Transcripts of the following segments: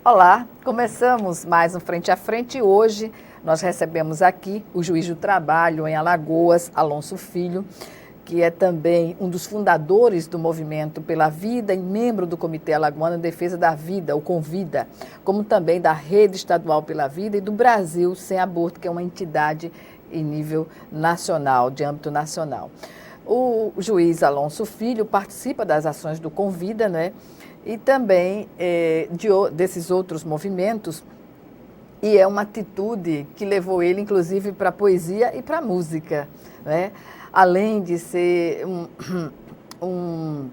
Olá, começamos mais um Frente a Frente e hoje nós recebemos aqui o juiz do trabalho em Alagoas, Alonso Filho, que é também um dos fundadores do Movimento pela Vida e membro do Comitê Alagoano em Defesa da Vida, o Convida, como também da Rede Estadual pela Vida e do Brasil Sem Aborto, que é uma entidade em nível nacional, de âmbito nacional. O juiz Alonso Filho participa das ações do Convida, né? E também desses outros movimentos, e é uma atitude que levou ele, inclusive, para a poesia e para a música, né? Além de ser um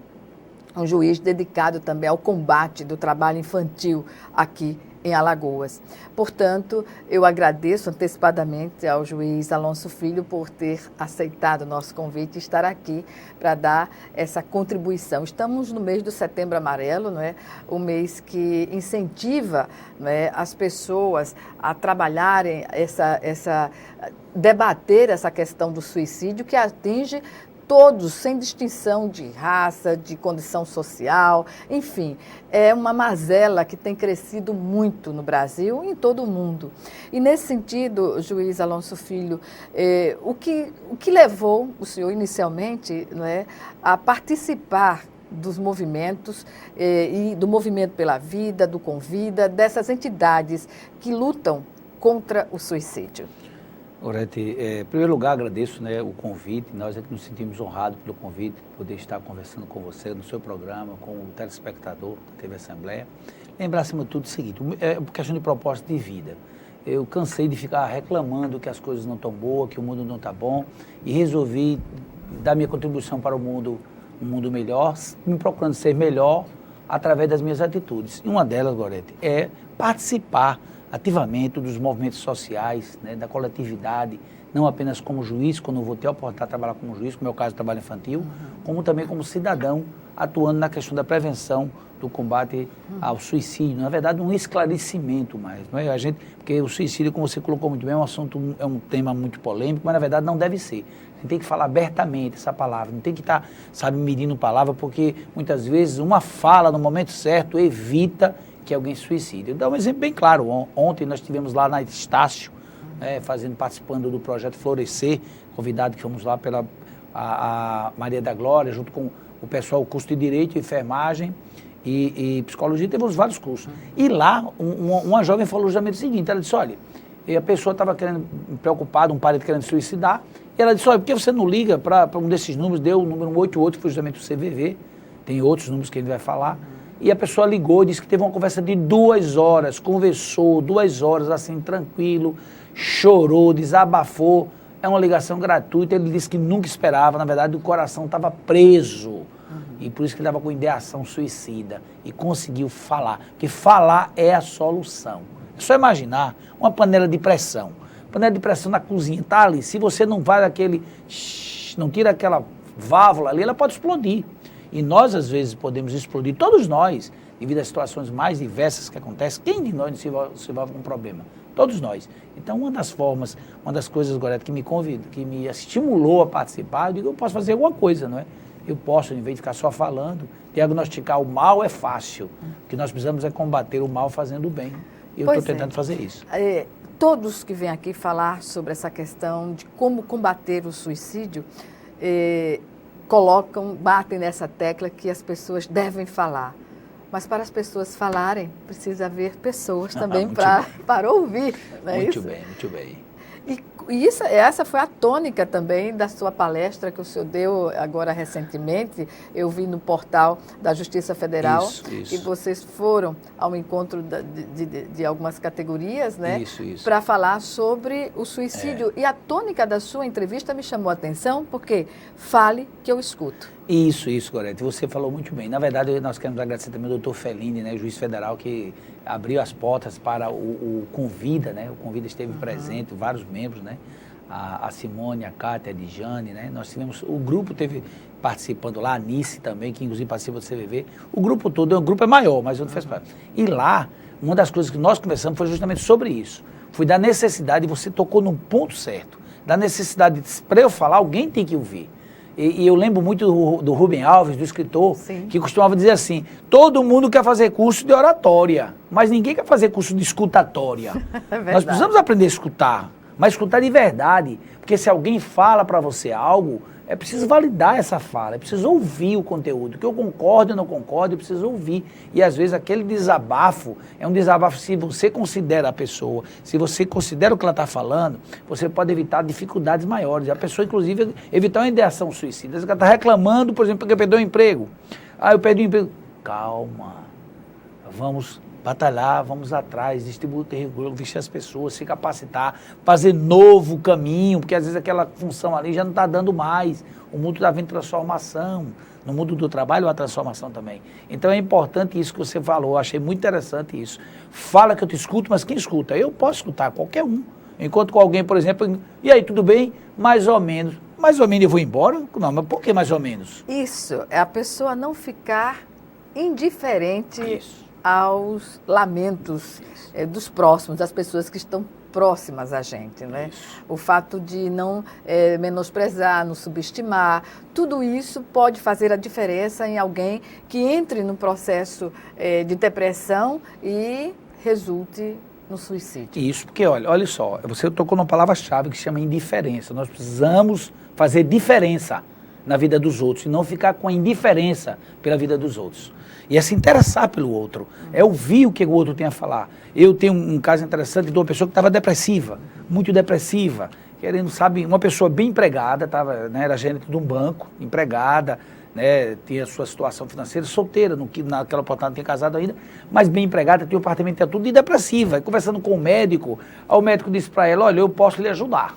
juiz dedicado também ao combate do trabalho infantil aqui em Alagoas. Portanto, eu agradeço antecipadamente ao juiz Alonso Filho por ter aceitado o nosso convite e estar aqui para dar essa contribuição. Estamos no mês do Setembro Amarelo, não é? O mês que incentiva, não é, as pessoas a trabalharem debater essa questão do suicídio que atinge todos, sem distinção de raça, de condição social, enfim, é uma mazela que tem crescido muito no Brasil e em todo o mundo. E nesse sentido, juiz Alonso Filho, o que levou o senhor inicialmente, não é, a participar dos movimentos e do Movimento pela Vida, do Convida, dessas entidades que lutam contra o suicídio? Gorete, em primeiro lugar agradeço, né, o convite, nós é que nos sentimos honrados pelo convite, poder estar conversando com você no seu programa, com o telespectador da TV Assembleia. Lembrar acima de tudo o seguinte, é questão de propósito de vida. Eu cansei de ficar reclamando que as coisas não estão boas, que o mundo não está bom, e resolvi dar minha contribuição para um mundo melhor, me procurando ser melhor através das minhas atitudes. E uma delas, Gorete, é participar ativamente dos movimentos sociais, né, da coletividade, não apenas como juiz, quando eu vou ter a oportunidade de trabalhar como juiz, no meu caso, trabalho infantil, como também como cidadão, atuando na questão da prevenção do combate ao suicídio. Na verdade, um esclarecimento mais. Não é? Porque o suicídio, como você colocou muito bem, é um tema muito polêmico, mas na verdade não deve ser. A gente tem que falar abertamente essa palavra, não tem que estar, medindo palavra, porque muitas vezes uma fala no momento certo evita que alguém suicide. Eu vou dar um exemplo bem claro. Ontem nós estivemos lá na Estácio, participando do projeto Florescer, convidado que fomos lá pela a Maria da Glória, junto com o pessoal, o curso de Direito, Enfermagem e Psicologia, temos vários cursos. E lá, uma jovem falou justamente o seguinte, ela disse, olha, a pessoa estava preocupada, um parente querendo suicidar, e ela disse, olha, por que você não liga para um desses números, deu o número 188, que foi justamente o CVV, tem outros números que a gente vai falar, e a pessoa ligou, disse que teve uma conversa de 2 horas, conversou 2 horas, assim, tranquilo, chorou, desabafou. É uma ligação gratuita, ele disse que nunca esperava, na verdade o coração estava preso. E por isso que ele estava com ideação suicida. E conseguiu falar, porque falar é a solução. É só imaginar uma panela de pressão. Panela de pressão na cozinha, tá ali, se você não vai não tira aquela válvula ali, ela pode explodir. E nós, às vezes, podemos explodir, todos nós, devido às situações mais diversas que acontecem. Quem de nós se envolve com um problema? Todos nós. Então, uma das coisas, Gorete, que me estimulou a participar, eu digo, eu posso fazer alguma coisa, não é? Eu posso, em vez de ficar só falando, diagnosticar o mal é fácil. O que nós precisamos é combater o mal fazendo o bem. E eu estou tentando fazer isso. Todos que vêm aqui falar sobre essa questão de como combater o suicídio, batem nessa tecla que as pessoas devem falar. Mas para as pessoas falarem, precisa haver pessoas também para ouvir. Não é muito isso? Bem, muito bem. E essa foi a tônica também da sua palestra que o senhor deu agora recentemente. Eu vi no portal da Justiça Federal que vocês foram ao encontro de algumas categorias, né? Para falar sobre o suicídio. E a tônica da sua entrevista me chamou a atenção, porque fale que eu escuto. Isso, Gorete, você falou muito bem. Na verdade, nós queremos agradecer também ao doutor Fellini, né, juiz federal, que abriu as portas para o Convida, né? O Convida esteve presente, vários membros, né? A Simone, a Cátia, a Dijane, né? Nós tivemos, o grupo teve participando lá, a Nice também, que inclusive participa do CVV. O grupo todo, o grupo é maior, mas eu não fez parte. E lá, uma das coisas que nós conversamos foi justamente sobre isso. Foi da necessidade, você tocou num ponto certo, da necessidade, para eu falar, alguém tem que ouvir. E eu lembro muito do Rubem Alves, do escritor, Sim. que costumava dizer assim, todo mundo quer fazer curso de oratória, mas ninguém quer fazer curso de escutatória. Nós precisamos aprender a escutar, mas escutar de verdade, porque se alguém fala para você algo, é preciso validar essa fala, é preciso ouvir o conteúdo, que eu concordo ou não concordo, eu preciso ouvir. E às vezes aquele desabafo é um desabafo, se você considera a pessoa, se você considera o que ela está falando, você pode evitar dificuldades maiores. A pessoa, inclusive, evitar uma ideação suicida. Ela está reclamando, por exemplo, porque perdeu o emprego. Ah, eu perdi o emprego. Calma, vamos batalhar, vamos atrás, distribuir o terreno, vestir as pessoas, se capacitar, fazer novo caminho, porque às vezes aquela função ali já não está dando mais. O mundo está vendo transformação. No mundo do trabalho há transformação também. Então é importante isso que você falou, eu achei muito interessante isso. Fala que eu te escuto, mas quem escuta? Eu posso escutar, qualquer um. Enquanto com alguém, por exemplo, e aí, tudo bem? Mais ou menos. Mais ou menos eu vou embora? Não, mas por que mais ou menos? Isso, é a pessoa não ficar indiferente Isso. aos lamentos dos próximos, das pessoas que estão próximas a gente, né? Isso. O fato de não menosprezar, não subestimar, tudo isso pode fazer a diferença em alguém que entre no processo de depressão e resulte no suicídio. Isso, porque olha só, você tocou numa palavra-chave que se chama indiferença. Nós precisamos fazer diferença na vida dos outros e não ficar com a indiferença pela vida dos outros. E é se interessar pelo outro, é ouvir o que o outro tem a falar. Eu tenho um caso interessante de uma pessoa que estava depressiva, muito depressiva, querendo, sabe, uma pessoa bem empregada, era gerente de um banco, empregada, né, tinha sua situação financeira, solteira, naquela oportunidade não tinha casado ainda, mas bem empregada, tinha um apartamento, tinha tudo, e depressiva. E conversando com o médico disse para ela, olha, eu posso lhe ajudar.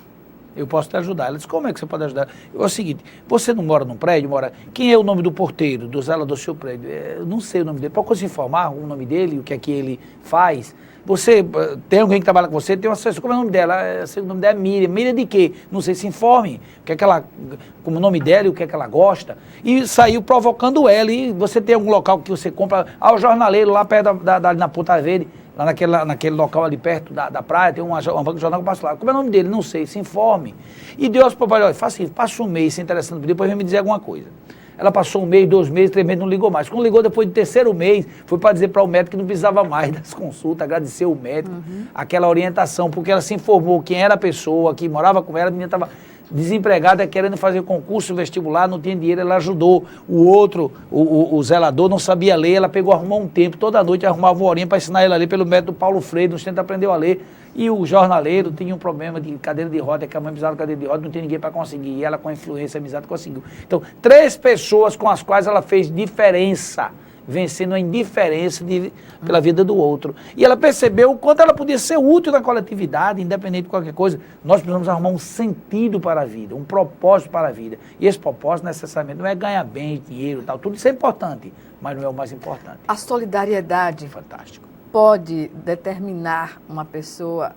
Eu posso te ajudar. Ela disse, como é que você pode ajudar? É o seguinte, você não mora num prédio, Quem é o nome do porteiro, do zelador do seu prédio? Eu não sei o nome dele. Pode se informar o nome dele, o que é que ele faz? Você tem alguém que trabalha com você, tem uma assessora, como é o nome dela? O nome dela é Miriam. Miriam de quê? Não sei, se informe. O que é que ela, como o nome dela e o que é que ela gosta. E saiu provocando ela. E você tem algum local que você compra? O jornaleiro lá perto na Ponta Verde. Lá naquele local ali perto da praia, tem uma banca de jornal que passa lá. Como é o nome dele? Não sei, se informe. E Deus papai, olha, passa um mês se interessando por depois vem me dizer alguma coisa. Ela passou 1 mês, 2 meses, 3 meses, não ligou mais. Quando ligou depois do 3º mês, foi para dizer para o médico que não precisava mais das consultas, agradeceu o médico, aquela orientação, porque ela se informou quem era a pessoa, que morava com ela, a menina estava desempregada, querendo fazer concurso vestibular, não tinha dinheiro, ela ajudou. O outro, o zelador, não sabia ler, ela arrumou um tempo, toda noite arrumava uma horinha para ensinar ele a ler pelo método Paulo Freire, no centro aprendeu a ler. E o jornaleiro tinha um problema de cadeira de roda, que a mãe precisava de cadeira de roda, não tinha ninguém para conseguir. E ela, com a influência, a amizade, conseguiu. Então, 3 pessoas com as quais ela fez diferença, vencendo a indiferença pela vida do outro. E ela percebeu o quanto ela podia ser útil na coletividade, independente de qualquer coisa. Nós precisamos arrumar um sentido para a vida, um propósito para a vida. E esse propósito, necessariamente, não é ganhar bem, dinheiro e tal. Tudo isso é importante, mas não é o mais importante. A solidariedade Fantástico. Pode determinar uma pessoa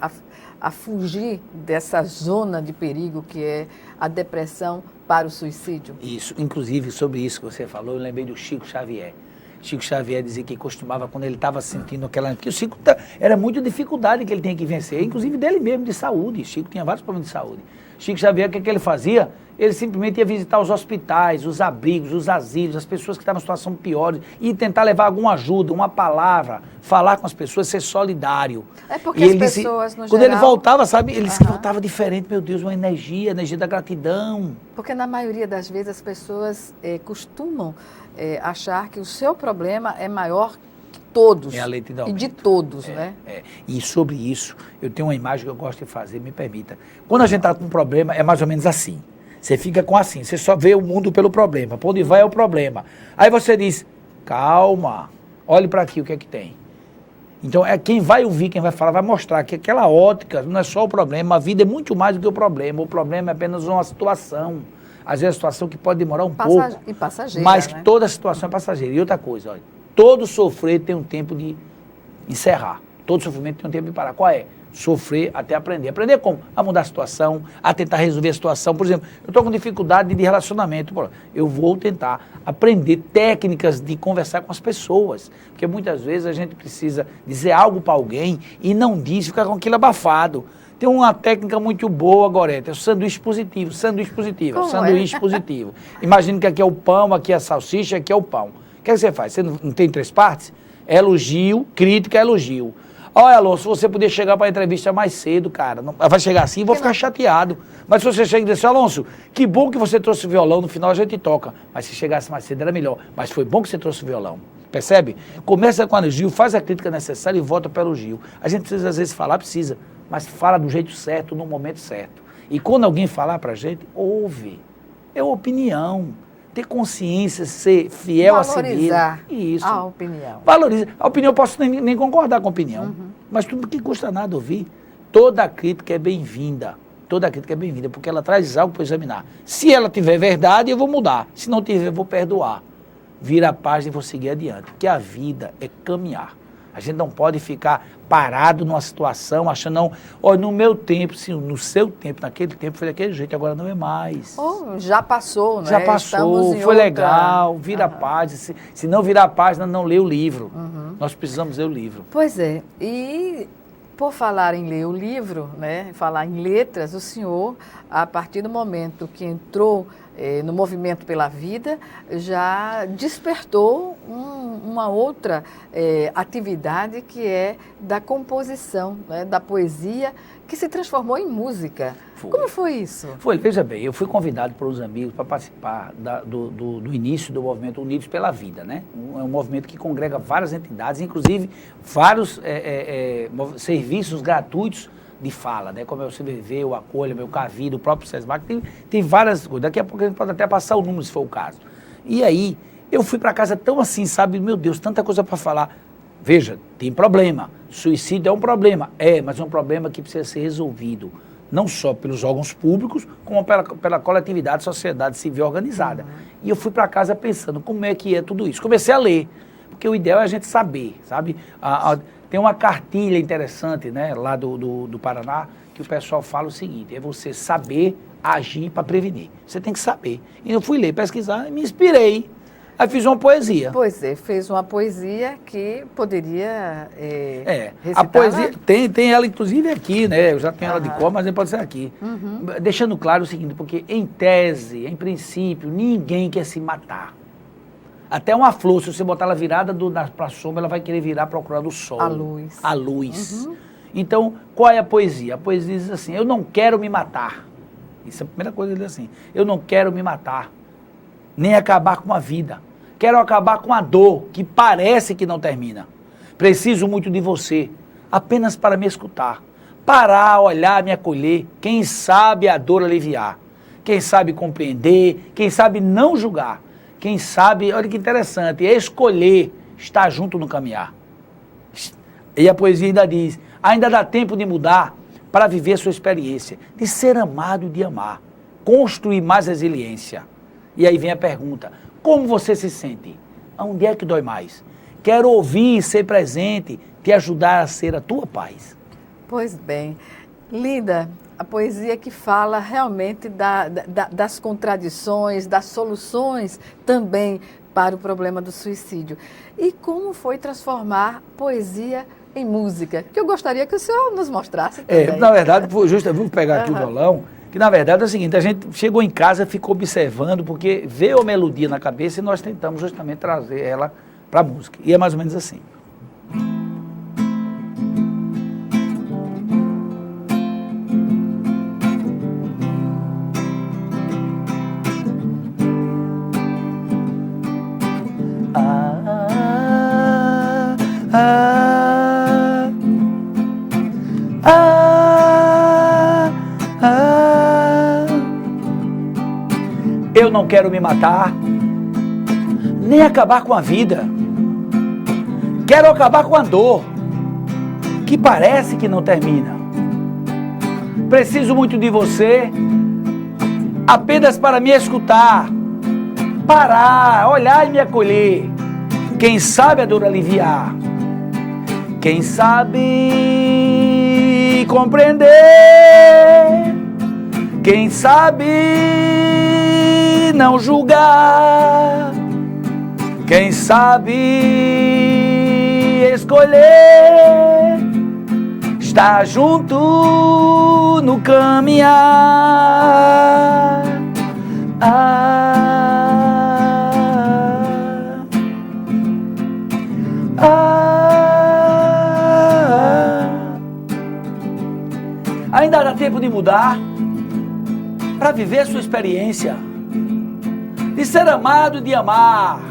a fugir dessa zona de perigo que é a depressão para o suicídio? Isso, inclusive sobre isso que você falou, eu lembrei do Chico Xavier. Chico Xavier dizia que costumava, quando ele estava sentindo aquela... Porque o Chico era muita dificuldade que ele tinha que vencer, inclusive dele mesmo, de saúde. Chico tinha vários problemas de saúde. Chico Xavier, o que ele fazia? Ele simplesmente ia visitar os hospitais, os abrigos, os asilos, as pessoas que estavam em situação pior, e tentar levar alguma ajuda, uma palavra, falar com as pessoas, ser solidário. É porque as pessoas, no quando geral... ele voltava, sabe, ele disse que voltava diferente, meu Deus, uma energia da gratidão. Porque na maioria das vezes as pessoas costumam achar que o seu problema é maior que todos. É a lei de aumento. E de todos, né? E sobre isso, eu tenho uma imagem que eu gosto de fazer, me permita. Quando a gente está com um problema, é mais ou menos assim. Você fica com assim, você só vê o mundo pelo problema. Para onde vai é o problema. Aí você diz, calma, olhe para aqui o que é que tem. Então, quem vai ouvir, quem vai falar, vai mostrar que aquela ótica não é só o problema, a vida é muito mais do que o problema é apenas uma situação. Às vezes a situação que pode demorar um pouco. E passageira, mas né? que toda situação é passageira. E outra coisa, olha, todo sofrer tem um tempo de encerrar. Todo sofrimento tem um tempo de parar. Qual é? Sofrer até aprender. Aprender como? A mudar a situação, a tentar resolver a situação. Por exemplo, eu estou com dificuldade de relacionamento. Eu vou tentar aprender técnicas de conversar com as pessoas. Porque muitas vezes a gente precisa dizer algo para alguém e não diz, fica com aquilo abafado. Tem uma técnica muito boa, Gorete, é o sanduíche positivo, sanduíche positivo. Imagina que aqui é o pão, aqui é a salsicha, aqui é o pão. O que você faz? Você não tem 3 partes? Elogio, crítica, elogio. Olha, Alonso, você podia chegar para a entrevista mais cedo, cara. Não, vai chegar assim e vou ficar chateado. Mas se você chega e diz assim, Alonso, que bom que você trouxe o violão, no final a gente toca. Mas se chegasse mais cedo era melhor. Mas foi bom que você trouxe o violão. Percebe? Começa com o elogio, faz a crítica necessária e volta para o elogio. A gente precisa às vezes falar, precisa, mas fala do jeito certo, no momento certo. E quando alguém falar para a gente, ouve. É opinião. Ter consciência, ser fiel a si mesmo. Valorizar Isso. a opinião. Valoriza. A opinião eu posso nem concordar com a opinião, mas tudo que custa nada ouvir. Toda crítica é bem-vinda. Toda crítica é bem-vinda, porque ela traz algo para eu examinar. Se ela tiver verdade, eu vou mudar. Se não tiver, eu vou perdoar. Vira a página e vou seguir adiante. Porque a vida é caminhar. A gente não pode ficar parado numa situação, achando, não, olha, no meu tempo, sim, no seu tempo, naquele tempo foi daquele jeito, agora não é mais. Já passou, né? Já passou, foi legal, vira a página. Se não virar a página, não lê o livro. Nós precisamos ler o livro. Pois é, e por falar em ler o livro, né, falar em letras, o senhor, a partir do momento que entrou no Movimento pela Vida, já despertou uma outra atividade que é da composição, né, da poesia, que se transformou em música. Como foi isso? Veja bem, eu fui convidado por uns amigos para participar do início do movimento Unidos pela Vida, né? É um movimento que congrega várias entidades, inclusive vários serviços gratuitos de fala, né? Como é o CVV, o Acolha, o Cavida, o próprio SESMAC, tem várias coisas. Daqui a pouco a gente pode até passar o número, se for o caso. E aí, eu fui para casa tão assim, sabe? Meu Deus, tanta coisa para falar. Veja, tem problema. Suicídio é um problema. Mas é um problema que precisa ser resolvido. Não só pelos órgãos públicos, como pela coletividade, sociedade civil organizada. E eu fui para casa pensando, como é que é tudo isso? Comecei a ler, porque o ideal é a gente saber, sabe? Tem uma cartilha interessante, né, lá do Paraná, que o pessoal fala o seguinte, é você saber agir para prevenir. Você tem que saber. E eu fui ler, pesquisar, e me inspirei. Aí fiz uma poesia. Pois é, fez uma poesia que poderia a poesia tem ela inclusive aqui, né? Eu já tenho ela de cor, mas nem pode ser aqui. Deixando claro o seguinte, porque em tese, em princípio, ninguém quer se matar. Até uma flor, se você botar ela virada para a sombra, ela vai querer virar procurando o sol. A luz. Então, qual é a poesia? A poesia diz assim, eu não quero me matar. Isso é a primeira coisa que ele diz assim, eu não quero me matar. Nem acabar com a vida. Quero acabar com a dor, que parece que não termina. Preciso muito de você, apenas para me escutar. Parar, olhar, me acolher. Quem sabe a dor aliviar. Quem sabe compreender. Quem sabe não julgar. Quem sabe, olha que interessante, escolher estar junto no caminhar. E a poesia ainda diz, ainda dá tempo de mudar para viver a sua experiência. De ser amado e de amar. Construir mais resiliência. E aí vem a pergunta, como você se sente? Onde é que dói mais? Quero ouvir, ser presente, te ajudar a ser a tua paz. Pois bem, linda, a poesia que fala realmente das contradições, das soluções também para o problema do suicídio. E como foi transformar poesia em música? Que eu gostaria que o senhor nos mostrasse também. Na verdade, vou pegar aqui o violão. Que na verdade é o seguinte, a gente chegou em casa, ficou observando, porque veio a melodia na cabeça e nós tentamos justamente trazer ela para a música. E é mais ou menos assim. Eu não quero me matar, nem acabar com a vida. Quero acabar com a dor, que parece que não termina. Preciso muito de você, apenas para me escutar, parar, olhar e me acolher. Quem sabe a dor aliviar, quem sabe compreender, quem sabe não julgar, quem sabe escolher Está junto no caminhar. Ainda dá tempo de mudar, para viver a sua experiência, de ser amado e de amar,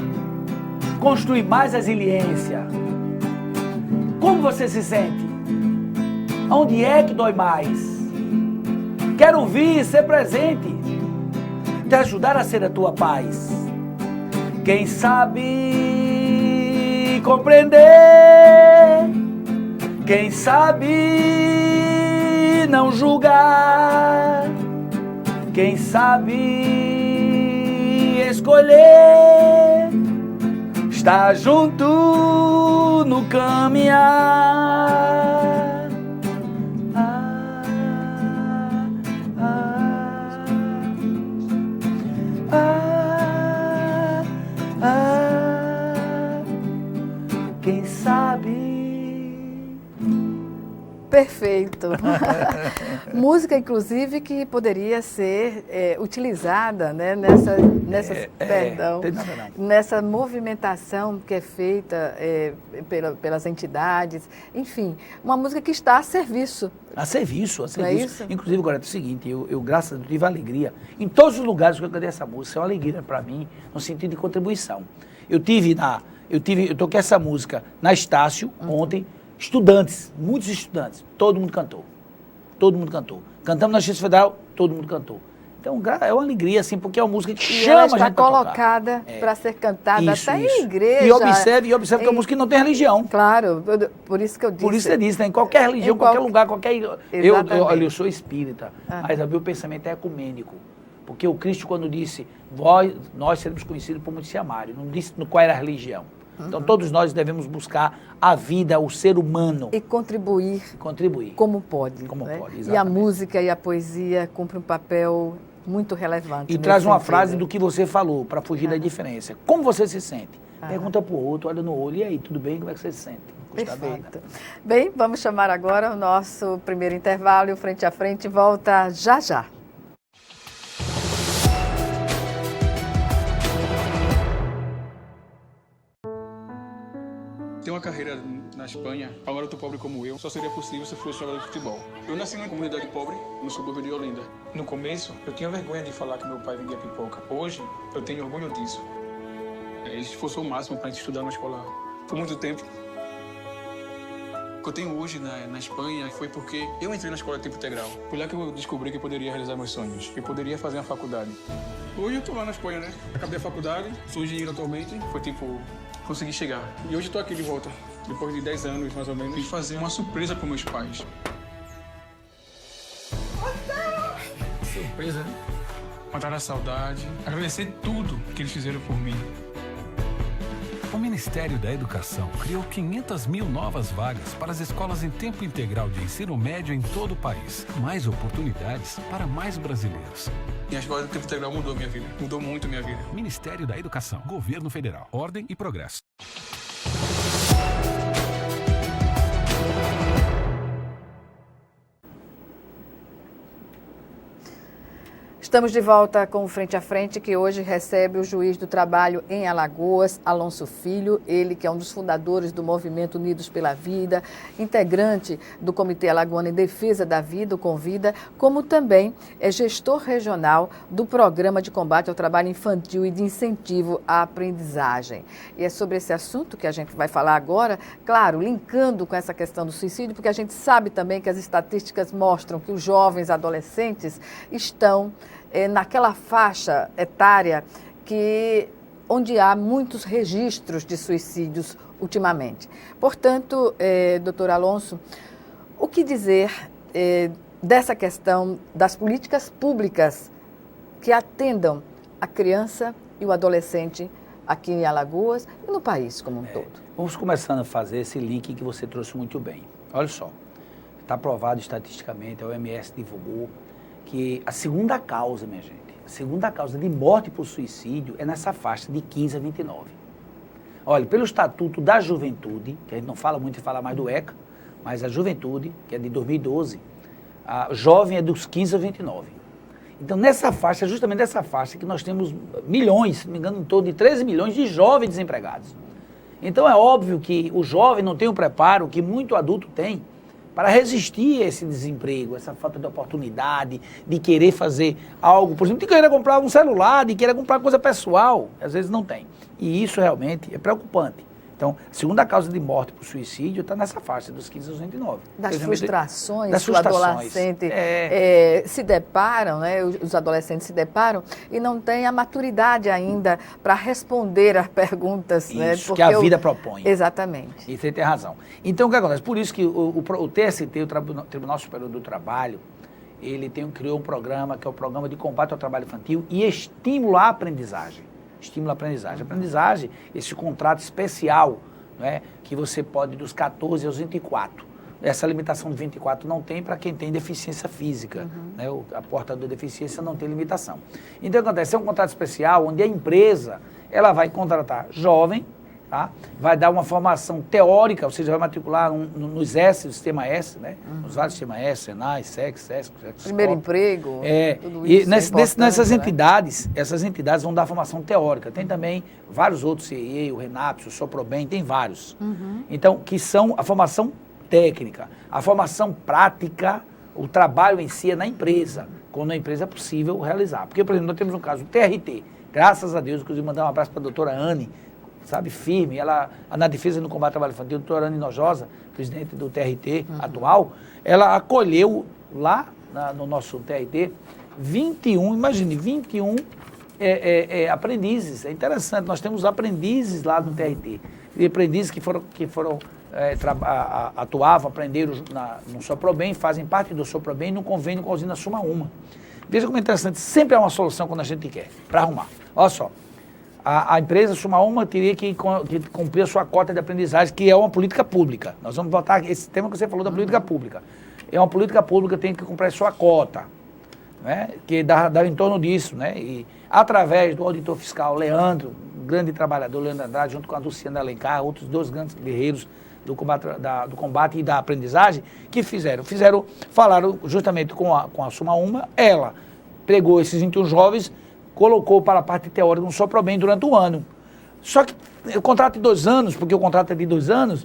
construir mais resiliência. Como você se sente? Onde é que dói mais? Quero ouvir, ser presente, te ajudar a ser a tua paz. Quem sabe compreender, quem sabe não julgar, quem sabe escolher, está junto no caminhar. Quem sabe. Perfeito. Música, inclusive, que poderia ser utilizada, né, nessa movimentação que é feita pelas entidades. Enfim, uma música que está a serviço. A serviço. Não é isso? Inclusive, agora é o seguinte, eu graças a Deus tive alegria. Em todos os lugares que eu cantei essa música, é uma alegria para mim, no sentido de contribuição. Eu toquei essa música na Estácio ontem, muitos estudantes, todo mundo cantou. Cantamos na Justiça Federal, todo mundo cantou. Então, é uma alegria, assim, porque é uma música que chama a gente para tocar. Ela está colocada para ser cantada até em igreja. E observe que é uma música que não tem religião. Claro, por isso que eu disse. Por isso você disse, né? Em qualquer religião, qualquer lugar, eu sou espírita, mas o meu pensamento é ecumênico. Porque o Cristo, quando disse, nós seremos conhecidos por muitos se amarem, não disse qual era a religião. Então, todos nós devemos buscar a vida, o ser humano. E contribuir. Como pode. Exatamente. E a música e a poesia cumprem um papel muito relevante. E traz uma frase do que você falou, para fugir da diferença. Como você se sente? Pergunta para o outro, olha no olho, e aí, tudo bem? Como é que você se sente? Perfeito. Bem, vamos chamar agora o nosso primeiro intervalo e o Frente a Frente volta já já. Ter uma carreira na Espanha, para um garoto pobre como eu, só seria possível se fosse jogador de futebol. Eu nasci numa comunidade pobre, no subúrbio de Olinda. No começo, eu tinha vergonha de falar que meu pai vendia pipoca. Hoje, eu tenho orgulho disso. Ele esforçou o máximo para a gente estudar na escola por muito tempo. O que eu tenho hoje na Espanha foi porque eu entrei na escola de tempo integral. Foi lá que eu descobri que eu poderia realizar meus sonhos, que eu poderia fazer uma faculdade. Hoje eu tô lá na Espanha, né? Acabei a faculdade, sou engenheiro atualmente, foi consegui chegar. E hoje estou aqui de volta, depois de 10 anos, mais ou menos, e fazer uma surpresa para meus pais. Surpresa, né? Matar a saudade, agradecer tudo que eles fizeram por mim. O Ministério da Educação criou 500 mil novas vagas para as escolas em tempo integral de ensino médio em todo o país. Mais oportunidades para mais brasileiros. E a escola de tempo integral mudou minha vida. Mudou muito minha vida. Ministério da Educação. Governo Federal. Ordem e progresso. Estamos de volta com o Frente a Frente, que hoje recebe o juiz do trabalho em Alagoas, Alonso Filho, ele que é um dos fundadores do Movimento Unidos pela Vida, integrante do Comitê Alagoano em Defesa da Vida, o Convida, como também é gestor regional do Programa de Combate ao Trabalho Infantil e de Incentivo à Aprendizagem. E é sobre esse assunto que a gente vai falar agora, claro, linkando com essa questão do suicídio, porque a gente sabe também que as estatísticas mostram que os jovens adolescentes estão naquela faixa etária onde há muitos registros de suicídios ultimamente. Portanto, doutor Alonso, o que dizer dessa questão das políticas públicas que atendam a criança e o adolescente aqui em Alagoas e no país como um todo? Vamos começando a fazer esse link que você trouxe muito bem. Olha só, está provado estatisticamente, a OMS divulgou, que a segunda causa, minha gente, a segunda causa de morte por suicídio é nessa faixa de 15 a 29. Olha, pelo Estatuto da Juventude, que a gente não fala muito e fala mais do ECA, mas a juventude, que é de 2012, a jovem é dos 15 aos 29. Então, nessa faixa, justamente nessa faixa, que nós temos milhões, se não me engano, em torno de 13 milhões de jovens desempregados. Então, é óbvio que o jovem não tem o preparo que muito adulto tem para resistir a esse desemprego, essa falta de oportunidade, de querer fazer algo, por exemplo, de querer comprar um celular, de querer comprar coisa pessoal, às vezes não tem. E isso realmente é preocupante. Então, a segunda causa de morte por suicídio está nessa faixa, dos 15 aos 29. Das frustrações das que o adolescente se deparam, né? Os adolescentes se deparam e não têm a maturidade ainda para responder às perguntas. Isso, né? que a vida propõe. Exatamente. E você tem razão. Então, o que acontece? Por isso que o TST, o Tribunal Superior do Trabalho, ele criou um programa, que é o Programa de Combate ao Trabalho Infantil e Estímulo à Aprendizagem. Estímulo à aprendizagem. Aprendizagem, esse contrato especial, né, que você pode dos 14 aos 24. Essa limitação de 24 não tem para quem tem deficiência física. Né, a portador de deficiência não tem limitação. Então, o que acontece? É um contrato especial onde a empresa ela vai contratar jovem, tá? Vai dar uma formação teórica, ou seja, vai matricular nos S, o sistema S, né? Nos vários sistemas S, Senai, SESC. Primeiro emprego, tudo isso. Nessas entidades, essas entidades vão dar formação teórica. Tem também vários outros, CIE, o RENAPS, o SOPROBEM, tem vários. Então, que são a formação técnica, a formação prática, o trabalho em si é na empresa, quando a empresa é possível realizar. Porque, por exemplo, nós temos um caso, o TRT, graças a Deus, inclusive mandar um abraço para a doutora Anne, sabe, firme, ela, na defesa do combate ao trabalho infantil, a doutora Anne Nojosa, presidente do TRT atual, ela acolheu lá no nosso TRT 21 aprendizes. É interessante, nós temos aprendizes lá no TRT, e aprendizes que atuavam, aprenderam no SOPROBEM, fazem parte do SOPROBEM no convênio com a usina Suma Uma. Veja como é interessante, sempre há uma solução quando a gente quer, para arrumar. Olha só. A empresa Suma Uma teria que cumprir a sua cota de aprendizagem, que é uma política pública. Nós vamos votar esse tema que você falou da política pública. É uma política pública, tem que cumprir a sua cota, né? Que dá em torno disso, né? E através do auditor fiscal Leandro, um grande trabalhador, Leandro Andrade, junto com a Luciana Alencar, outros dois grandes guerreiros do combate e da aprendizagem, que falaram justamente com a Suma Uma, ela pegou esses 21 jovens, colocou para a parte teórica no SOPROBEM durante um ano. Só que o contrato de 2 anos, porque o contrato é de 2 anos,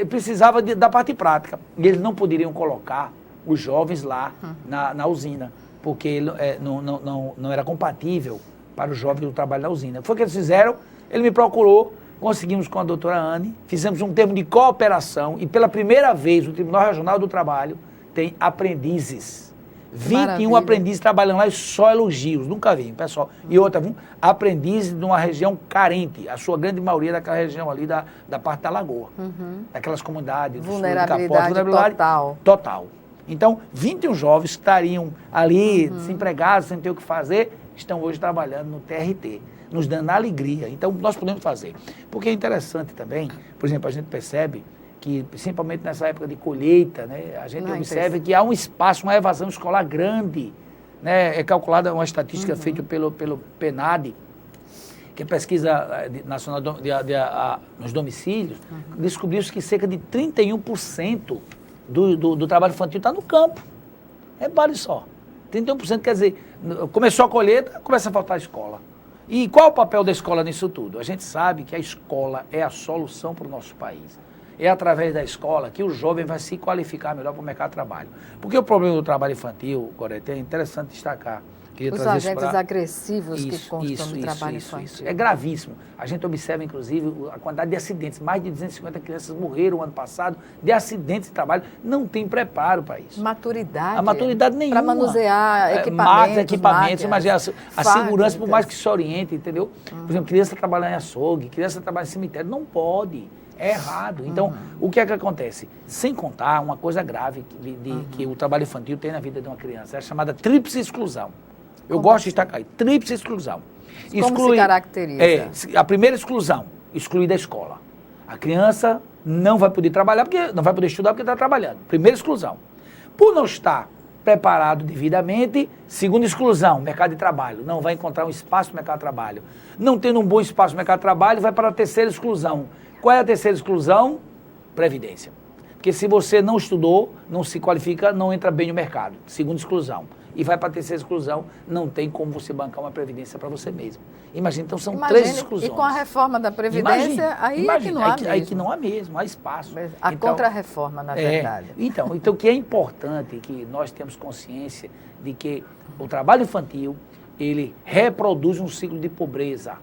precisava da parte prática. E eles não poderiam colocar os jovens lá na usina, porque não era compatível para os jovens do trabalho na usina. Foi o que eles fizeram, ele me procurou, conseguimos com a doutora Anne, fizemos um termo de cooperação e pela primeira vez o Tribunal Regional do Trabalho tem aprendizes. 21 aprendizes trabalhando lá e só elogios, nunca vi, pessoal. E outra, aprendizes de uma região carente, a sua grande maioria daquela região ali da parte da Lagoa, daquelas comunidades. Vulnerabilidade total. Então, 21 jovens estariam ali desempregados, sem ter o que fazer, estão hoje trabalhando no TRT, nos dando alegria. Então, nós podemos fazer. Porque é interessante também, por exemplo, a gente percebe que, principalmente nessa época de colheita, né, a gente observa que há um espaço, uma evasão escolar grande. Né, é calculada uma estatística feita pelo PNAD, que é pesquisa nacional nos domicílios, descobriu-se que cerca de 31% do trabalho infantil está no campo. Vale só. 31%, quer dizer, começou a colheita, começa a faltar a escola. E qual é o papel da escola nisso tudo? A gente sabe que a escola é a solução para o nosso país. É através da escola que o jovem vai se qualificar melhor para o mercado de trabalho. Porque o problema do trabalho infantil, Gorete, é interessante destacar. Os agentes agressivos que constam no trabalho infantil. Isso. É gravíssimo. A gente observa, inclusive, a quantidade de acidentes. Mais de 250 crianças morreram ano passado de acidentes de trabalho. Não tem preparo para isso. Maturidade. A maturidade nenhuma. Para manusear equipamentos, mas a segurança, por mais que se oriente, entendeu? Por exemplo, criança trabalhar em açougue, criança trabalhar em cemitério, não pode. É errado. Então, o que é que acontece? Sem contar uma coisa grave que o trabalho infantil tem na vida de uma criança, é a chamada tríplice exclusão. Eu gosto de destacar aí, tríplice exclusão. Como se caracteriza? A primeira exclusão, excluir da escola. A criança não vai poder trabalhar, não vai poder estudar porque está trabalhando. Primeira exclusão. Por não estar preparado devidamente, segunda exclusão, mercado de trabalho. Não vai encontrar um espaço no mercado de trabalho. Não tendo um bom espaço no mercado de trabalho, vai para a terceira exclusão. Qual é a terceira exclusão? Previdência. Porque se você não estudou, não se qualifica, não entra bem no mercado. Segunda exclusão. E vai para a terceira exclusão, não tem como você bancar uma previdência para você mesmo. Imagina, então são 3 exclusões. E com a reforma da Previdência, aí é que não há mesmo. Aí que não há mesmo, há espaço. A contra-reforma, na verdade. Então, o que é importante é que nós temos consciência de que o trabalho infantil, ele reproduz um ciclo de pobreza.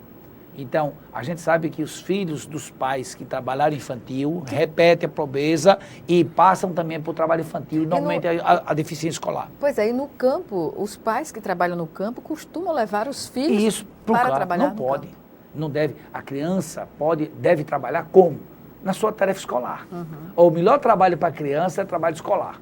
Então, a gente sabe que os filhos dos pais que trabalharam infantil repetem a pobreza e passam também para o trabalho infantil, normalmente a deficiência escolar. Pois é, e no campo, os pais que trabalham no campo costumam levar os filhos para trabalhar no campo. Não pode, não deve. A criança deve trabalhar como? Na sua tarefa escolar. O melhor trabalho para a criança é trabalho escolar.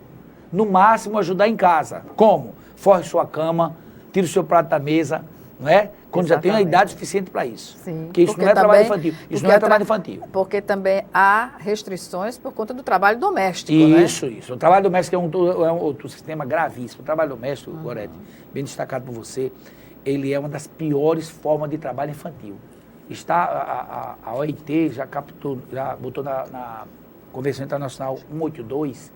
No máximo, ajudar em casa. Como? Forre sua cama, tire o seu prato da mesa, não é? Quando já tem uma idade suficiente para isso. Sim, porque isso não é trabalho infantil. Isso não é trabalho infantil. Porque também há restrições por conta do trabalho doméstico, isso, né? Isso. O trabalho doméstico é um outro sistema gravíssimo. O trabalho doméstico, Gorete, bem destacado por você, ele é uma das piores formas de trabalho infantil. A OIT já botou na Convenção Internacional 182,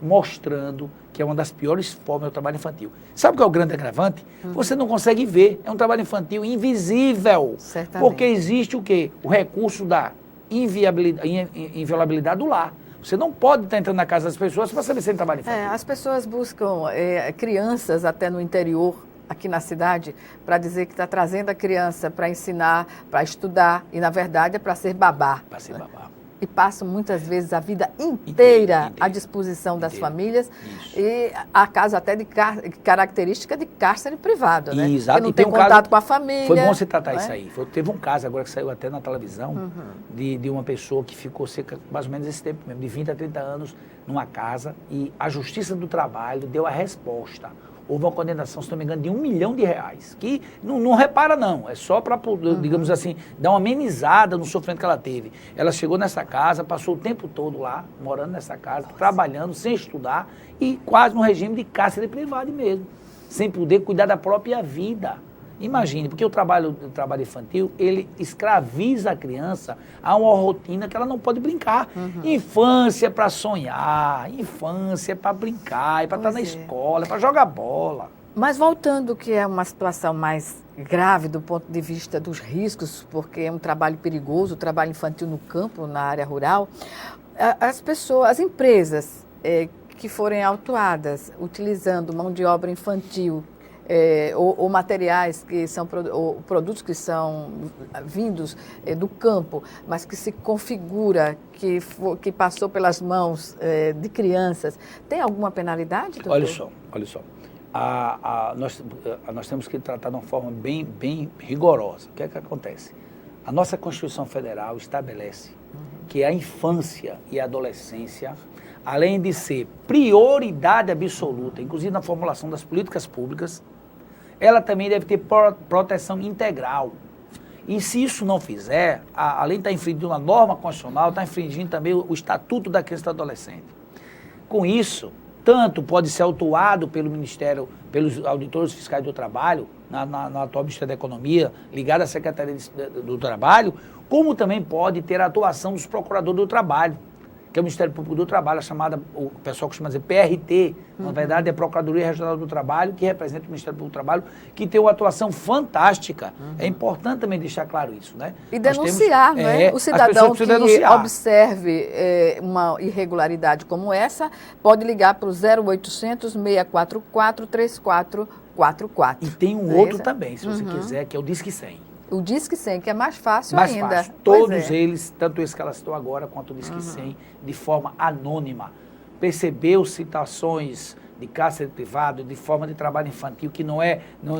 mostrando que é uma das piores formas do trabalho infantil. Sabe o que é o grande agravante? Você não consegue ver. É um trabalho infantil invisível. Certamente. Porque existe o quê? O recurso da inviolabilidade do lar. Você não pode estar entrando na casa das pessoas para saber se tem trabalho infantil. As pessoas buscam crianças até no interior, aqui na cidade, para dizer que está trazendo a criança para ensinar, para estudar, e na verdade é para ser babá. Para ser babá. E passam muitas vezes a vida inteira à disposição das famílias. Isso. E há casos até de característica de cárcere privado, né? Exato. Que não tem contato com a família. Foi bom você tratar isso aí. Teve um caso agora que saiu até na televisão de uma pessoa que ficou cerca, mais ou menos esse tempo mesmo, de 20 a 30 anos numa casa, e a Justiça do Trabalho deu a resposta. Houve uma condenação, se não me engano, de R$1 milhão, que não repara não, é só para, digamos assim, dar uma amenizada no sofrimento que ela teve. Ela chegou nessa casa, passou o tempo todo lá, morando nessa casa, trabalhando, sem estudar, e quase no regime de cárcere privado mesmo, sem poder cuidar da própria vida. Imagine, porque o trabalho infantil, ele escraviza a criança a uma rotina que ela não pode brincar. Infância é para sonhar, infância é para brincar, é para estar na escola, é para jogar bola. Mas voltando, que é uma situação mais grave do ponto de vista dos riscos, porque é um trabalho perigoso, o trabalho infantil no campo, na área rural, as empresas que forem autuadas utilizando mão de obra infantil, ou materiais que são, ou produtos que são vindos do campo, mas que se configura que passou pelas mãos de crianças, tem alguma penalidade, doutor? Olha só. Nós temos que tratar de uma forma bem rigorosa. O que é que acontece? A nossa Constituição Federal estabelece que a infância e a adolescência, além de ser prioridade absoluta, inclusive na formulação das políticas públicas, ela também deve ter proteção integral. E se isso não fizer, além de estar infringindo uma norma constitucional, está infringindo também o Estatuto da Criança e do Adolescente. Com isso, tanto pode ser autuado pelo Ministério, pelos auditores fiscais do trabalho, na atual Ministério da Economia, ligado à Secretaria do Trabalho, como também pode ter a atuação dos procuradores do trabalho, que é o Ministério Público do Trabalho, o pessoal costuma dizer PRT, na verdade é Procuradoria Regional do Trabalho, que representa o Ministério Público do Trabalho, que tem uma atuação fantástica. É importante também deixar claro isso, né? E denunciar, não é? O cidadão que observe uma irregularidade como essa, pode ligar para o 0800 644 3444. E tem um outro também, se você quiser, que é o Disque 100. O Disque 100, que é mais fácil mais ainda. Fácil. Todos eles, tanto esse que ela citou agora, quanto o Disque 100, de forma anônima. Percebeu situações de cárcere privado, de forma de trabalho infantil, que não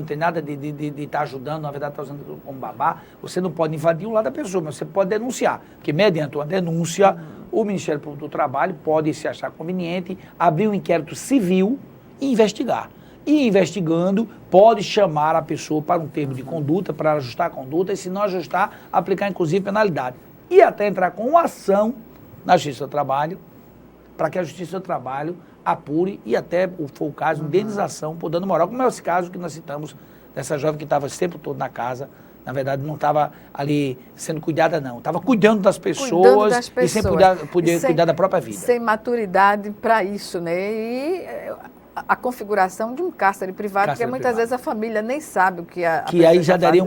tem nada de estar ajudando, na verdade está usando como babá, você não pode invadir o lado da pessoa, mas você pode denunciar. Porque mediante uma denúncia, o Ministério Público do Trabalho pode, se achar conveniente, abrir um inquérito civil e investigar. E investigando, pode chamar a pessoa para um termo de conduta, para ajustar a conduta, e se não ajustar, aplicar inclusive penalidade. E até entrar com uma ação na Justiça do Trabalho, para que a Justiça do Trabalho apure e até, for o caso, indenização por dano moral, como é esse caso que nós citamos dessa jovem que estava esse tempo todo na casa, na verdade, não estava ali sendo cuidada, não. Estava cuidando das pessoas e sem poder cuidar da própria vida. Sem maturidade para isso, né? E a configuração de um cárcere privado, porque muitas vezes a família nem sabe o que a que aí já daria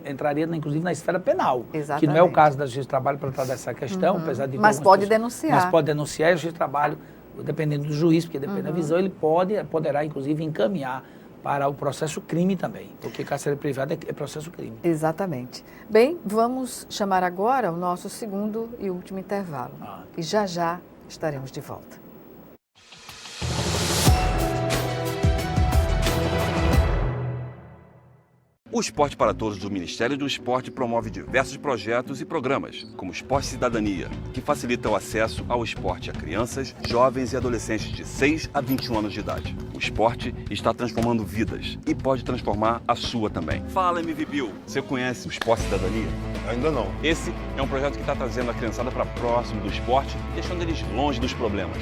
entraria, inclusive, na esfera penal. Exatamente. Que não é o caso da Justiça do Trabalho para tratar dessa questão, apesar de... Mas pode denunciar. Mas pode denunciar, e a Justiça do Trabalho, dependendo do juiz, porque depende da visão, ele poderá, inclusive, encaminhar para o processo crime também, porque cárcere privado é processo crime. Exatamente. Bem, vamos chamar agora o nosso segundo e último intervalo. E já estaremos de volta. O Esporte para Todos do Ministério do Esporte promove diversos projetos e programas, como Esporte Cidadania, que facilita o acesso ao esporte a crianças, jovens e adolescentes de 6 a 21 anos de idade. O esporte está transformando vidas e pode transformar a sua também. Fala, MVBio, você conhece o Esporte Cidadania? Ainda não. Esse é um projeto que está trazendo a criançada para próximo do esporte, deixando eles longe dos problemas.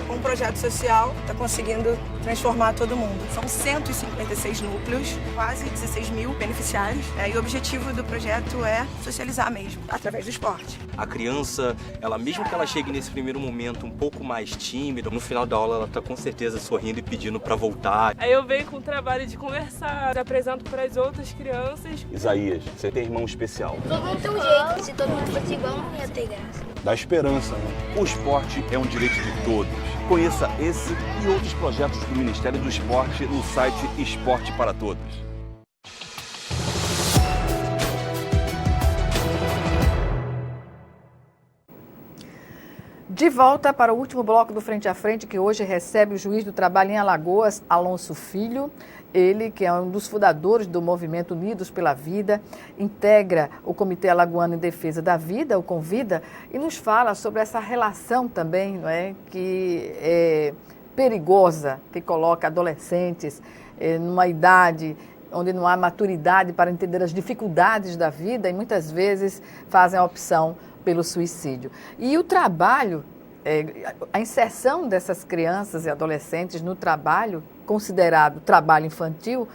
Um projeto social está conseguindo transformar todo mundo. São 156 núcleos, quase 16 mil beneficiários. E o objetivo do projeto é socializar mesmo, através do esporte. A criança, mesmo que ela chegue nesse primeiro momento um pouco mais tímida, no final da aula ela está com certeza sorrindo e pedindo para voltar. Aí eu venho com o trabalho de conversar, apresento para as outras crianças. Isaías, você tem irmão especial. Todo mundo tem um jeito, se todo mundo fosse igual não ia ter graça. Dá esperança, né? O esporte é um direito de todos. Conheça esse e outros projetos do Ministério do Esporte no site Esporte para Todos. De volta para o último bloco do Frente a Frente, que hoje recebe o juiz do trabalho em Alagoas, Alonso Filho. Ele, que é um dos fundadores do movimento Unidos pela Vida, integra o Comitê Alagoano em Defesa da Vida, o Convida, e nos fala sobre essa relação também, não é, que é perigosa, que coloca adolescentes numa idade onde não há maturidade para entender as dificuldades da vida e muitas vezes fazem a opção pelo suicídio. E o trabalho, a inserção dessas crianças e adolescentes no trabalho, considerado trabalho infantil,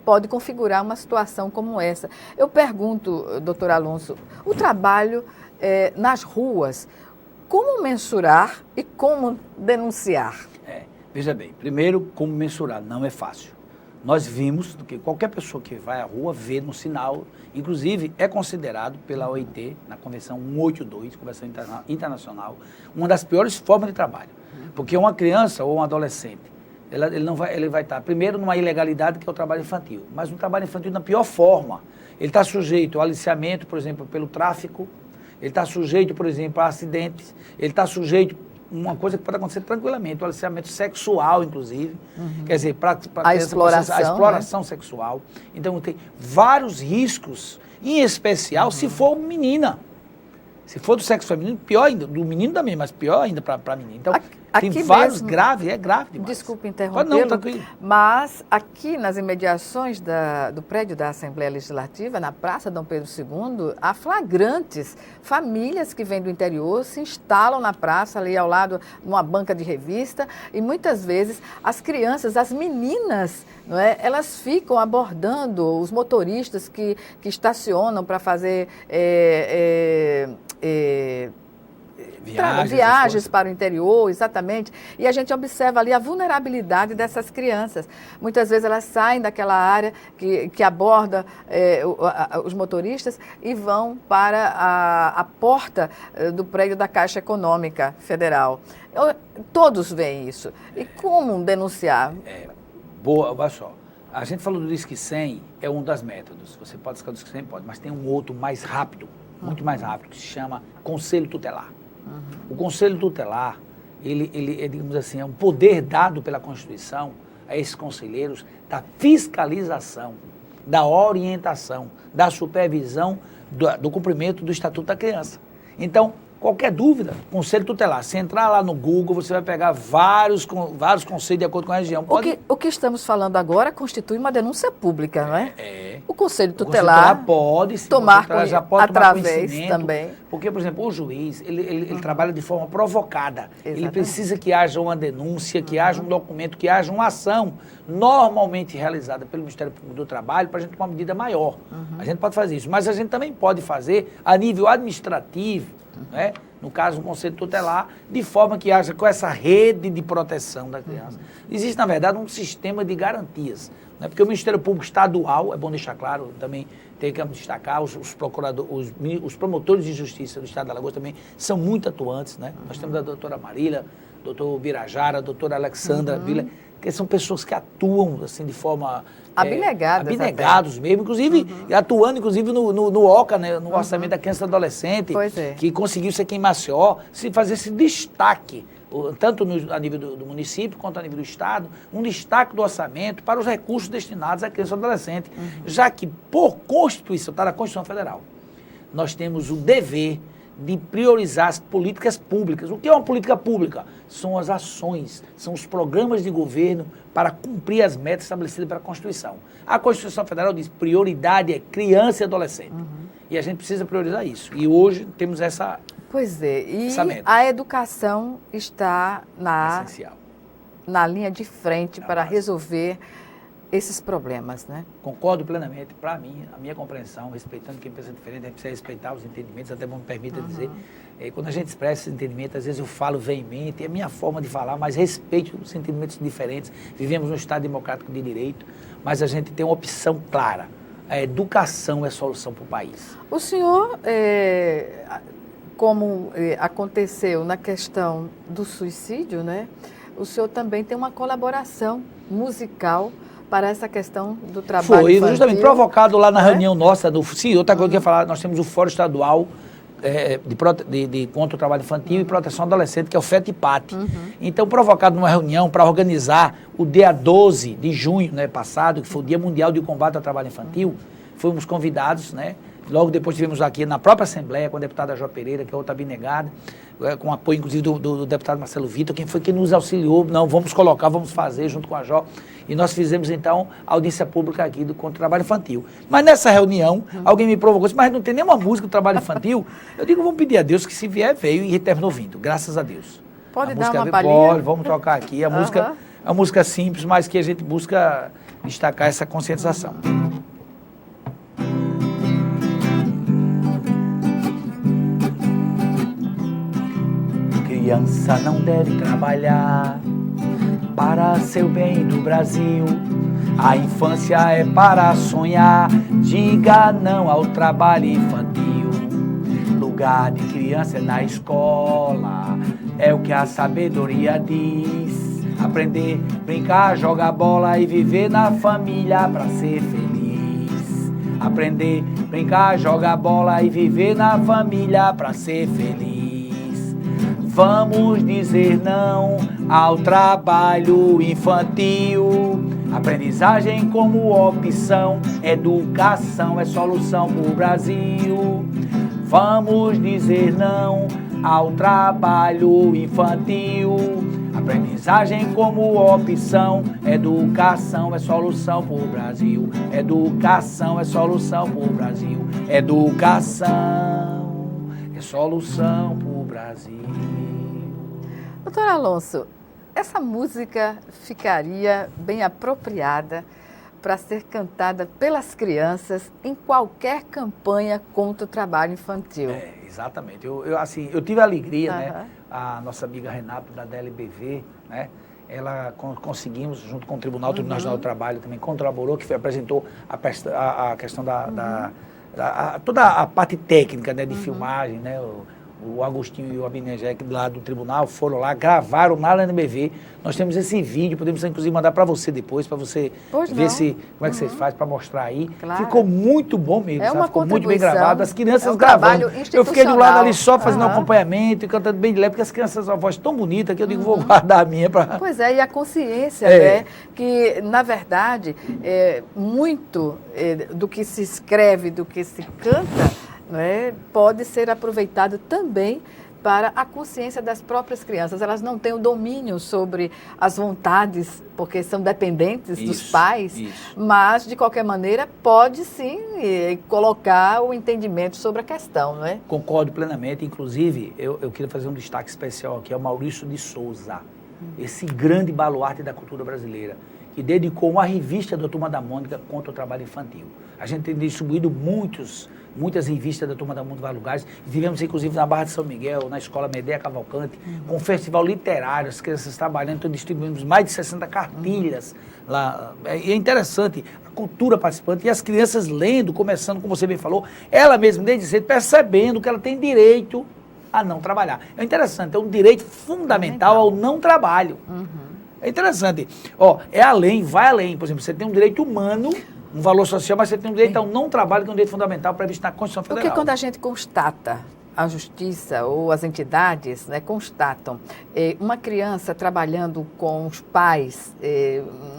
pode configurar uma situação como essa. Eu pergunto, doutor Alonso, o trabalho nas ruas, como mensurar e como denunciar? Veja bem, primeiro, como mensurar, não é fácil. Nós vimos que qualquer pessoa que vai à rua vê no sinal, inclusive é considerado pela OIT, na Convenção 182, Convenção Internacional, uma das piores formas de trabalho. Porque uma criança ou um adolescente, ele vai estar, primeiro, numa ilegalidade que é o trabalho infantil, mas um trabalho infantil na pior forma. Ele está sujeito ao aliciamento, por exemplo, pelo tráfico, ele está sujeito, por exemplo, a acidentes, ele está sujeito uma coisa que pode acontecer tranquilamente, o aliciamento sexual, inclusive, quer dizer, a exploração sexual. Então, tem vários riscos, em especial se for menina. Se for do sexo feminino, pior ainda, do menino também, mas pior ainda para a menina. Então, tem vários graves, é grave demais. Desculpe interrompê-lo, mas aqui nas imediações do prédio da Assembleia Legislativa, na Praça Dom Pedro II, há flagrantes. Famílias que vêm do interior se instalam na praça, ali ao lado, numa banca de revista, e muitas vezes as crianças, as meninas, não é, elas ficam abordando os motoristas que estacionam para fazer viagens para o interior, exatamente, e a gente observa ali a vulnerabilidade dessas crianças. Muitas vezes elas saem daquela área que aborda os motoristas e vão para a porta do prédio da Caixa Econômica Federal. Todos veem isso. E como denunciar? Boa, olha só. A gente falou do Disque 100, é um dos métodos. Você pode escolher o Disque 100, pode, mas tem um outro mais rápido, muito mais rápido, que se chama Conselho Tutelar. O Conselho Tutelar, ele digamos assim, é um poder dado pela Constituição a esses conselheiros da fiscalização, da orientação, da supervisão do cumprimento do Estatuto da Criança. Então, Qualquer dúvida, Conselho Tutelar. Se entrar lá no Google, você vai pegar vários conselhos de acordo com a região. O que estamos falando agora constitui uma denúncia pública, não é? O Conselho Tutelar pode sim, tomar já pode através tomar também. Porque, por exemplo, o juiz, ele trabalha de forma provocada. Exatamente. Ele precisa que haja uma denúncia, que haja um documento, que haja uma ação normalmente realizada pelo Ministério Público do Trabalho para a gente tomar uma medida maior. A gente pode fazer isso, mas a gente também pode fazer a nível administrativo, né? No caso, o Conselho Tutelar, de forma que haja com essa rede de proteção da criança. Existe, na verdade, um sistema de garantias, né? Porque o Ministério Público Estadual, é bom deixar claro, também tem que destacar, os promotores de justiça do Estado de Alagoas também são muito atuantes, né? Nós temos a doutora Marília, doutor Birajara, a doutora Alexandra Vila, que são pessoas que atuam assim de forma abnegados mesmo, inclusive atuando inclusive no OCA, né, no Orçamento da Criança e Adolescente, que conseguiu ser aqui em Maceió, se fazer esse destaque, tanto a nível do município quanto a nível do Estado, um destaque do orçamento para os recursos destinados à criança e adolescente, já que por Constituição, está na Constituição Federal, nós temos o dever de priorizar as políticas públicas. O que é uma política pública? São as ações, são os programas de governo para cumprir as metas estabelecidas pela Constituição. A Constituição Federal diz prioridade é criança e adolescente. E a gente precisa priorizar isso. E hoje temos essa essa meta. A educação está na linha de frente para resolver esses problemas, né? Concordo plenamente. Para mim, a minha compreensão, respeitando quem pensa diferente, a gente precisa respeitar os entendimentos, até bom me permita dizer. Quando a gente expressa esses entendimentos, às vezes eu falo veemente, é a minha forma de falar, mas respeito os sentimentos diferentes. Vivemos num Estado democrático de direito, mas a gente tem uma opção clara. A educação é a solução para o país. O senhor, como aconteceu na questão do suicídio, né? O senhor também tem uma colaboração musical para essa questão do trabalho infantil. Foi justamente provocado lá na reunião nossa. Sim, outra coisa que eu ia falar, nós temos o Fórum Estadual contra o trabalho infantil e proteção adolescente, que é o FETIPAT. Então, provocado numa reunião para organizar o dia 12 de junho, né, passado, que foi o Dia Mundial de Combate ao Trabalho Infantil, fomos convidados, né? Logo depois tivemos aqui na própria Assembleia com a deputada Jó Pereira, que é outra abnegada, com apoio inclusive do deputado Marcelo Vitor, quem foi que nos auxiliou, não, vamos colocar, vamos fazer junto com a Jó. E nós fizemos então a audiência pública aqui contra o trabalho infantil. Mas nessa reunião, alguém me provocou, mas não tem nenhuma música do trabalho infantil. Eu digo, vamos pedir a Deus que se vier, veio e terminou vindo, graças a Deus. Pode dar uma palhinha? Pode, vamos tocar aqui. A música é uma música simples, mas que a gente busca destacar essa conscientização. Criança não deve trabalhar para ser o bem do Brasil. A infância é para sonhar. Diga não ao trabalho infantil. Lugar de criança é na escola, é o que a sabedoria diz. Aprender, brincar, jogar bola e viver na família para ser feliz. Aprender, brincar, jogar bola e viver na família para ser feliz. Vamos dizer não ao trabalho infantil. Aprendizagem como opção, educação é solução para o Brasil. Vamos dizer não ao trabalho infantil. Aprendizagem como opção, educação é solução para o Brasil. Educação é solução para o Brasil. Educação é solução para o Brasil. Doutor Alonso, essa música ficaria bem apropriada para ser cantada pelas crianças em qualquer campanha contra o trabalho infantil. Exatamente. Eu tive a alegria, né? A nossa amiga Renata, da DLBV, né? Ela conseguimos, junto com o Tribunal Nacional do Trabalho, também colaborou, que apresentou a questão toda a parte técnica, né, de filmagem, né? O Agostinho e o Abinegec lá do tribunal foram lá, gravaram na LNBV. Nós temos esse vídeo, podemos inclusive mandar para você depois, para você ver como é que você faz para mostrar aí. Claro. Ficou muito bom mesmo, ficou muito bem gravado. As crianças gravando. Eu fiquei do lado ali só fazendo acompanhamento e cantando bem de leve, porque as crianças têm uma voz tão bonita que eu digo, vou guardar a minha para... Pois é, e a consciência, né, que na verdade, muito do que se escreve, do que se canta, né, pode ser aproveitado também para a consciência das próprias crianças. Elas não têm o domínio sobre as vontades, porque são dependentes dos pais, mas, de qualquer maneira, pode sim colocar o entendimento sobre a questão, não é? Concordo plenamente. Inclusive, eu queria fazer um destaque especial aqui ao Maurício de Souza, esse grande baluarte da cultura brasileira, que dedicou uma revista da Turma da Mônica contra o trabalho infantil. A gente tem distribuído muitas revistas da Turma da Mônica em vários lugares. Tivemos, inclusive, na Barra de São Miguel, na Escola Medea Cavalcante, com um festival literário, as crianças trabalhando, então distribuímos mais de 60 cartilhas lá. E é interessante, a cultura participante e as crianças lendo, começando, como você bem falou, ela mesma, desde cedo, percebendo que ela tem direito a não trabalhar. É interessante, é um direito fundamental ao não trabalho. É interessante. Vai além. Por exemplo, você tem um direito humano, um valor social, mas você tem um direito ao não trabalho, que é um direito fundamental previsto na Constituição Federal. Porque quando a gente constata, a justiça ou as entidades, né, constatam uma criança trabalhando com os pais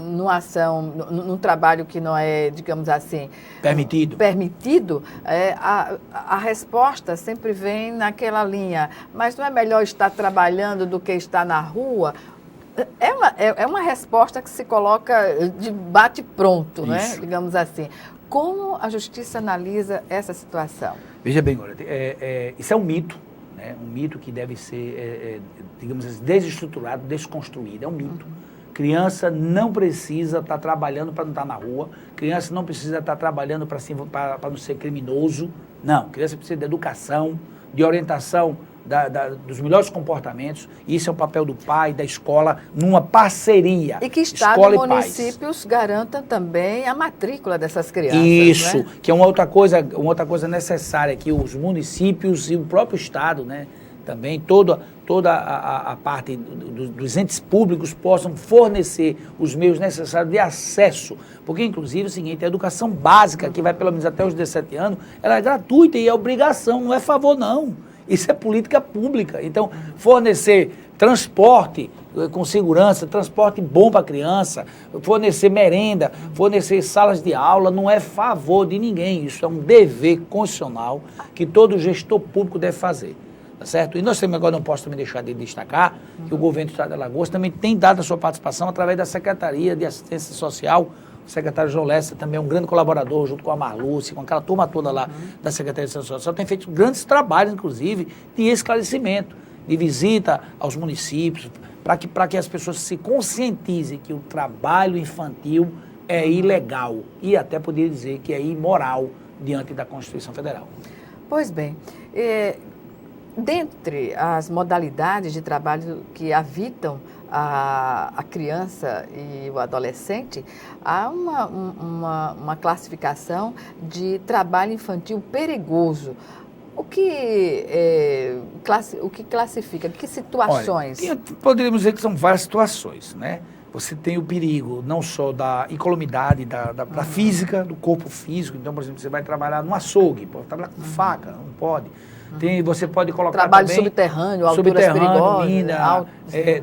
num trabalho que não é, digamos assim... Permitido, a resposta sempre vem naquela linha. Mas não é melhor estar trabalhando do que estar na rua? É uma resposta que se coloca de bate-pronto, né? Digamos assim. Como a justiça analisa essa situação? Veja bem, Gorete, isso é um mito, né? Um mito que deve ser, digamos assim, desestruturado, desconstruído. É um mito. Criança não precisa estar trabalhando para não estar na rua. Criança não precisa estar trabalhando para não ser criminoso. Não, criança precisa de educação, de orientação, dos melhores comportamentos. Isso é o papel do pai, da escola, numa parceria. E que Estado e municípios garantam também a matrícula dessas crianças. Isso, né? Que é uma outra coisa necessária, que os municípios e o próprio Estado, né, também, toda a parte dos entes públicos possam fornecer os meios necessários de acesso. Porque, inclusive, é o seguinte, a educação básica, que vai pelo menos até os 17 anos, ela é gratuita e é obrigação, não é favor, não. Isso é política pública. Então, fornecer transporte com segurança, transporte bom para a criança, fornecer merenda, fornecer salas de aula, não é favor de ninguém. Isso é um dever constitucional que todo gestor público deve fazer. Tá certo? E nós também agora não posso também deixar de destacar que o governo do Estado de Alagoas também tem dado a sua participação através da Secretaria de Assistência Social. O secretário João Lessa também é um grande colaborador, junto com a Marluce, com aquela turma toda lá da Secretaria de Assistência Social, tem feito grandes trabalhos, inclusive, de esclarecimento, de visita aos municípios, para que as pessoas se conscientizem que o trabalho infantil é ilegal e até poderia dizer que é imoral diante da Constituição Federal. Pois bem, dentre as modalidades de trabalho que habitam a criança e o adolescente, há uma classificação de trabalho infantil perigoso. O que classifica? Que situações? Olha, poderíamos dizer que são várias situações, né? Você tem o perigo não só da incolumidade, da física, do corpo físico. Então, por exemplo, você vai trabalhar num açougue, pode trabalhar com faca, não pode. Você pode colocar trabalho também subterrâneo, alturas perigosas, mina,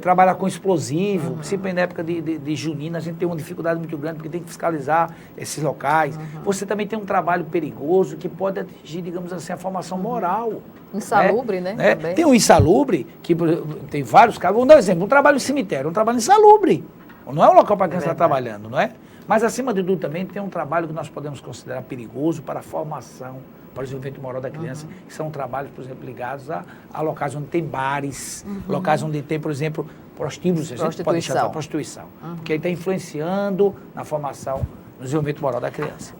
trabalhar com explosivo, principalmente na época de junina, a gente tem uma dificuldade muito grande porque tem que fiscalizar esses locais. Você também tem um trabalho perigoso que pode atingir, digamos assim, a formação moral. Insalubre, né? Tem um insalubre, que tem vários casos. Vamos dar um exemplo, um trabalho no cemitério, um trabalho insalubre. Não é um local para quem está trabalhando, não é? Mas, acima de tudo, também tem um trabalho que nós podemos considerar perigoso para a formação, para o desenvolvimento moral da criança, que são trabalhos, por exemplo, ligados a locais onde tem bares, locais onde tem, por exemplo, prostíbulos, a gente pode chamar de prostituição, porque ele está influenciando na formação, no desenvolvimento moral da criança.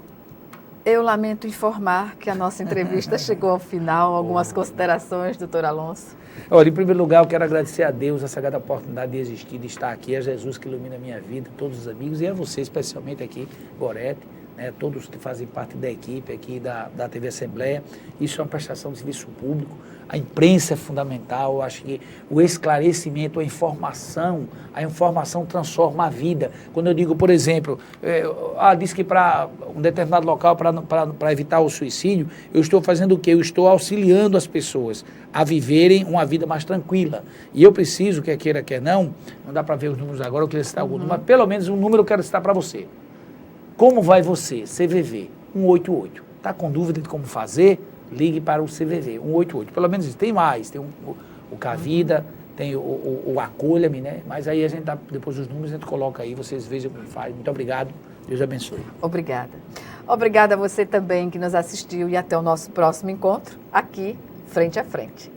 Eu lamento informar que a nossa entrevista chegou ao final. Algumas considerações, doutor Alonso? Olha, em primeiro lugar, eu quero agradecer a Deus a sagrada oportunidade de existir, de estar aqui, a Jesus que ilumina a minha vida, todos os amigos, e a você, especialmente aqui, Gorete, né, todos que fazem parte da equipe aqui da TV Assembleia. Isso é uma prestação de serviço público. A imprensa é fundamental. Eu acho que o esclarecimento, a informação transforma a vida. Quando eu digo, por exemplo, diz que para um determinado local, para evitar o suicídio, eu estou fazendo o quê? Eu estou auxiliando as pessoas a viverem uma vida mais tranquila. E eu preciso, quer queira, quer não dá para ver os números agora, eu queria citar algum número, mas pelo menos um número eu quero citar para você. Como vai você? CVV 188. Está com dúvida de como fazer? Ligue para o CVV 188. Pelo menos tem mais. Tem o Cavida, tem o Acolha-me, né? Mas aí a gente dá, depois dos números, a gente coloca aí, vocês vejam como faz. Muito obrigado, Deus abençoe. Obrigada. Obrigada a você também que nos assistiu e até o nosso próximo encontro aqui, frente a frente.